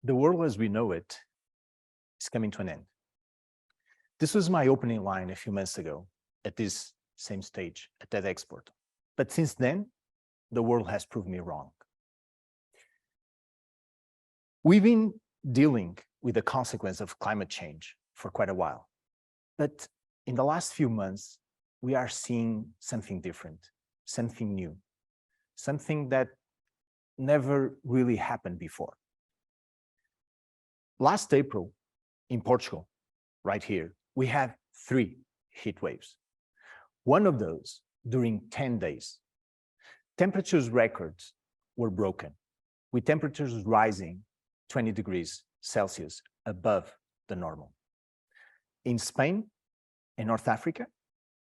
The world as we know it is coming to an end. This was my opening line a few months ago at this same stage at TEDxPorto. But since then, the world has proved me wrong. We've been dealing with the consequence of climate change for quite a while. But in the last few months, we are seeing something different, something new, something that never really happened before. Last April, in Portugal, right here, we had 3 heat waves. One of those during 10 days. Temperatures records were broken, with temperatures rising 20 degrees Celsius above the normal. In Spain and North Africa,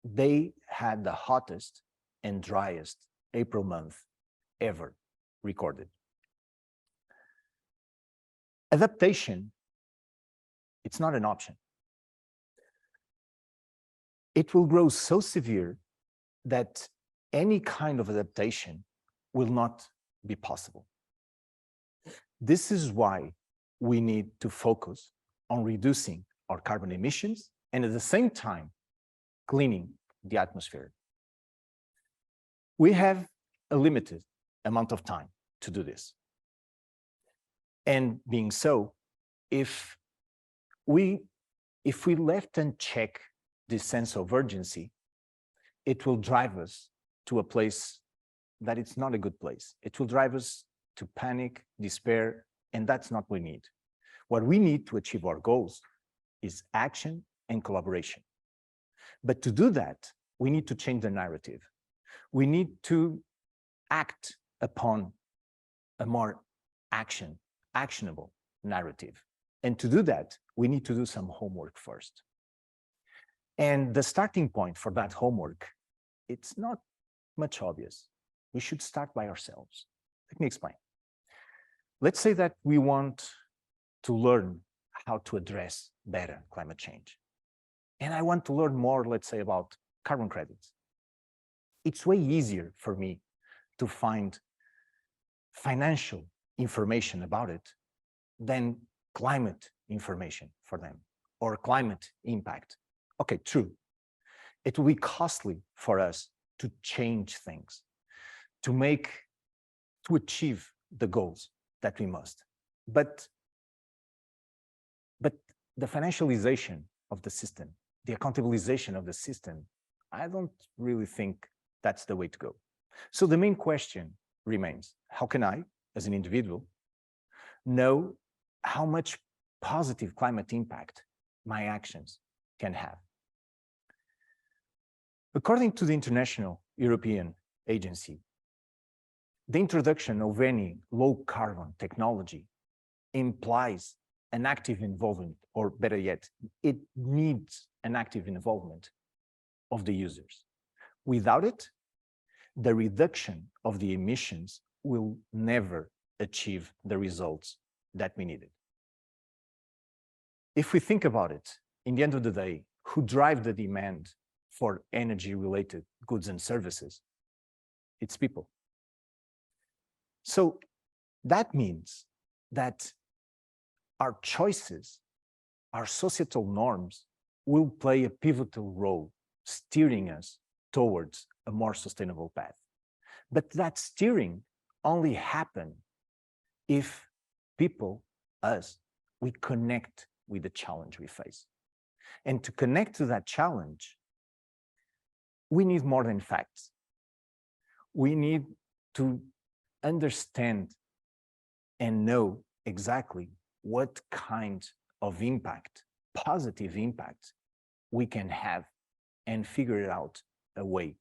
they had the hottest and driest April month ever recorded. Adaptation, it's not an option. It will grow so severe that any kind of adaptation will not be possible. This is why we need to focus on reducing our carbon emissions and at the same time, cleaning the atmosphere. We have a limited amount of time to do this. And being so, if we left unchecked this sense of urgency, it will drive us to a place that it's not a good place. It will drive us to panic, despair, and that's not what we need. What we need to achieve our goals is action and collaboration. But to do that, we need to change the narrative. We need to act upon a more actionable narrative. And to do that, we need to do some homework first. And the starting point for that homework, it's not much obvious. We should start by ourselves. Let me explain. Let's say that we want to learn how to address better climate change. And I want to learn more, let's say, about carbon credits. It's way easier for me to find financial information about it than climate information for them or climate impact. Okay, true. It will be costly for us to change things, to achieve the goals that we must. But the financialization of the system, the accountabilization of the system, I don't really think that's the way to go. So the main question remains, how can I, as an individual, know how much positive climate impact my actions can have? According to the International European Agency, the introduction of any low-carbon technology implies an active involvement, or better yet, it needs an active involvement of the users. Without it, the reduction of the emissions will never achieve the results that we needed. If we think about it, in the end of the day, who drive the demand for energy-related goods and services? It's people. So that means that our choices, our societal norms, will play a pivotal role steering us towards a more sustainable path. But that steering only happens if people, us, we connect with the challenge we face. And to connect to that challenge, we need more than facts. We need to understand and know exactly what kind of impact, positive impact, we can have and figure out a way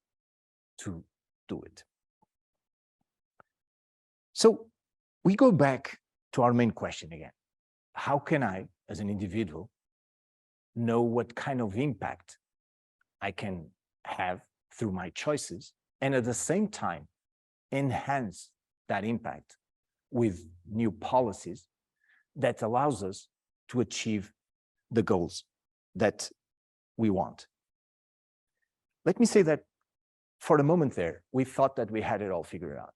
to do it. So we go back to our main question again. How can I, as an individual, know what kind of impact I can have through my choices, and at the same time, enhance that impact with new policies that allows us to achieve the goals that we want. Let me say that for a moment there, we thought that we had it all figured out.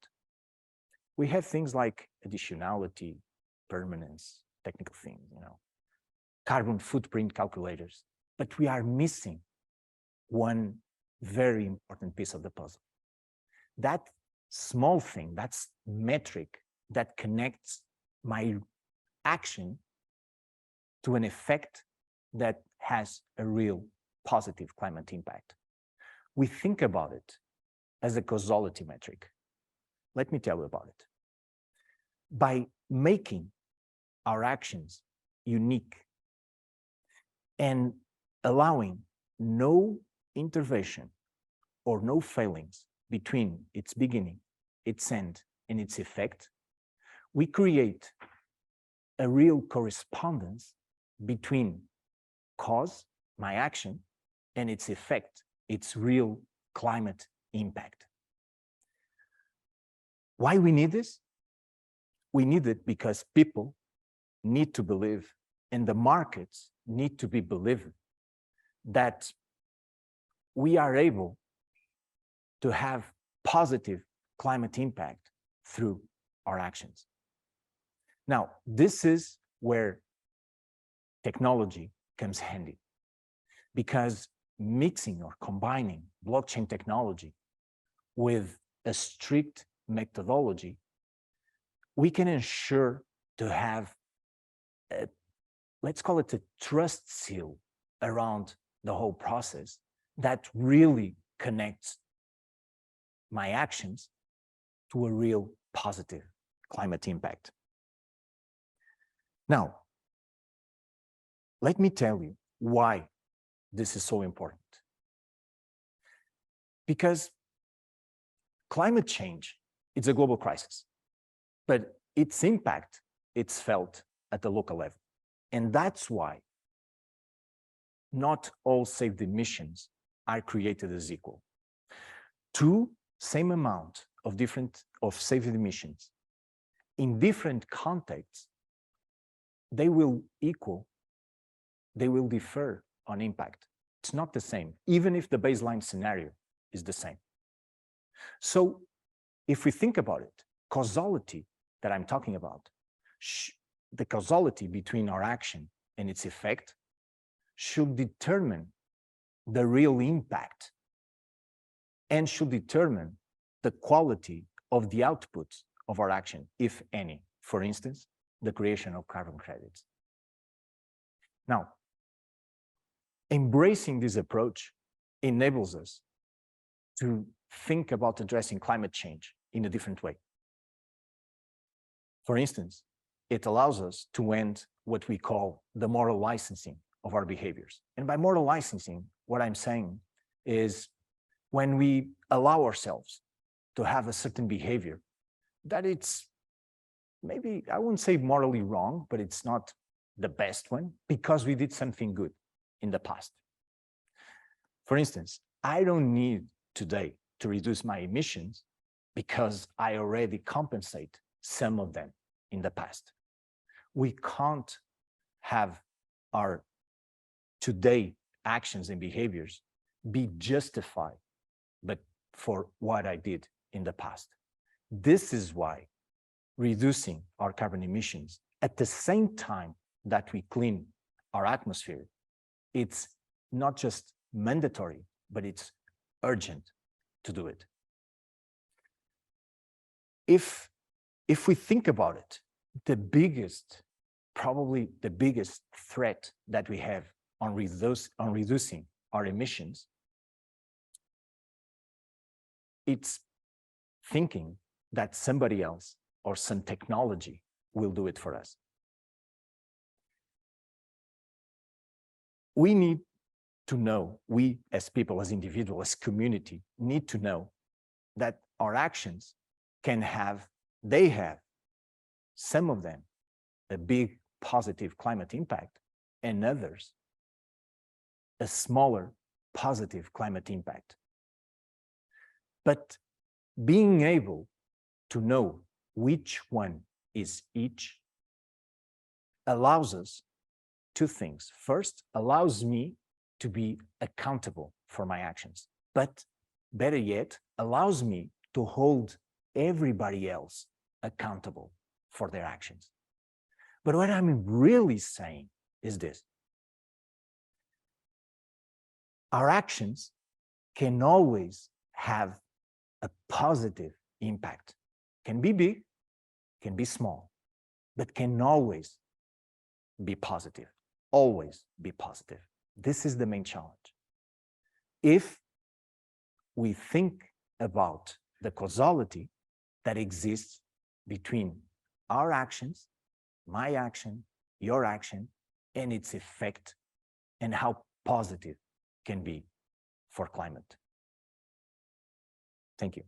We have things like additionality, permanence, technical things, carbon footprint calculators, but we are missing one very important piece of the puzzle. That small thing, that's metric that connects my action to an effect that has a real positive climate impact. We think about it as a causality metric. Let me tell you about it. By making our actions unique and allowing no intervention or no failings between its beginning, its end, and its effect, we create a real correspondence between cause, my action, and its effect, its real climate impact. Why we need this? We need it because people need to believe, and the markets need to be believing, that we are able to have positive climate impact through our actions. Now, this is where technology comes handy, because mixing or combining blockchain technology with a strict methodology, we can ensure to have a, let's call it a trust seal around the whole process that really connects my actions to a real positive climate impact. Now, let me tell you why this is so important. Because climate change, it's a global crisis, but its impact, it's felt at the local level. And that's why not all saved emissions are created as equal. Two same amount of saved emissions in different contexts, they will differ on impact. It's not the same, even if the baseline scenario is the same. So if we think about it, causality that I'm talking about, the causality between our action and its effect should determine the real impact and should determine the quality of the output of our action, if any. For instance, the creation of carbon credits. Now, embracing this approach enables us to think about addressing climate change in a different way. For instance, it allows us to end what we call the moral licensing of our behaviors. And by moral licensing, what I'm saying is when we allow ourselves to have a certain behavior that it's maybe, I wouldn't say morally wrong, but it's not the best one because we did something good in the past. For instance, I don't need today to reduce my emissions because I already compensate some of them in the past. We can't have our today actions and behaviors be justified, but for what I did in the past. This is why reducing our carbon emissions at the same time that we clean our atmosphere, it's not just mandatory, but it's urgent to do it. If we think about it, probably the biggest threat that we have on reducing our emissions, it's thinking that somebody else or some technology will do it for us. We need to know, we as people, as individuals, as community, need to know that our actions they have, some of them, a big positive climate impact, and others, a smaller positive climate impact. But being able to know which one is each allows us two things. First, allows me to be accountable for my actions, but better yet, allows me to hold everybody else accountable for their actions. But what I'm really saying is this: our actions can always have a positive impact. Can be big, can be small, but can always be positive. Always be positive. This is the main challenge. If we think about the causality that exists between our actions, my action, your action, and its effect, and how positive can be for climate. Thank you.